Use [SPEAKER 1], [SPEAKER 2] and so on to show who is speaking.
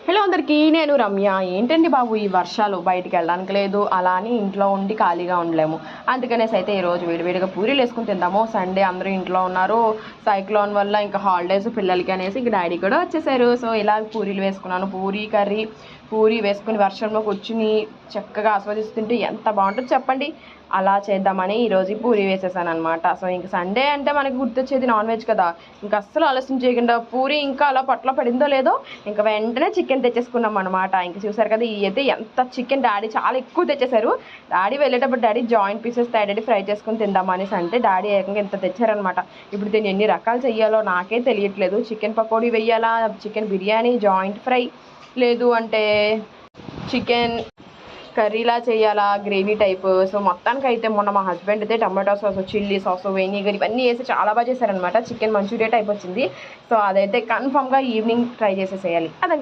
[SPEAKER 1] Hello అందరికీ, నేను రమ్య. ఏంటండి బాబు ఈ వర్షాలు, బయటికి వెళ్ళడానికి లేదు, అలా అని ఇంట్లో ఉండి ఖాళీగా ఉండలేము. అందుకనేసి అయితే ఈరోజు వేడివేడిగా పూరీలు వేసుకుని తిందాము. సండే అందరూ ఇంట్లో ఉన్నారు. సైక్లోన్ వల్ల ఇంకా హాలిడేస్ పిల్లలకి అనేసి ఇంక డాడీ కూడా వచ్చేసారు. సో ఇలా పూరీలు వేసుకున్నాను. పూరీ కర్రీ, పూరీ వేసుకుని వర్షంలో కూర్చుని చక్కగా ఆస్వాదిస్తుంటే ఎంత బాగుంటుందో చెప్పండి. అలా చేద్దామని ఈరోజు పూరీ వేసేసాను అనమాట. సో ఇంక సండే అంటే మనకి గుర్తొచ్చేది నాన్ వెజ్ కదా. ఇంకా అస్సలు ఆలస్యం చేయకుండా పూరీ ఇంకా అలా పొట్టలో పడిందో లేదో ఇంకా వెంటనే చికెన్ తెచ్చేసుకున్నాం అనమాట. ఇంక చూసారు కదా, ఈ అయితే ఎంత చికెన్ డాడీ చాలా ఎక్కువ తెచ్చేశారు. డాడీ వెళ్ళేటప్పుడు daddy joint pieces daddy fry చేసుకుని తిందామనేసి అంటే డాడీ ఏకంగా ఇంత తెచ్చారనమాట. ఇప్పుడు దీన్ని ఎన్ని రకాలు చెయ్యాలో నాకే తెలియట్లేదు. చికెన్ పకోడీ వెయ్యాలా, చికెన్ బిర్యానీ, జాయింట్ ఫ్రై, లేదు అంటే చికెన్ కర్రీలా చేయాలా, గ్రేవీ టైప్. సో మొత్తానికి అయితే మొన్న మా హస్బెండ్ అయితే tomato sauce, chilli sauce, vinegar ఇవన్నీ వేసి చాలా బాగా చేశారనమాట. చికెన్ మంచూరియా టైప్ వచ్చింది. సో అదైతే కన్ఫామ్గా ఈవినింగ్ ట్రై చేసేసేయాలి. అదంతా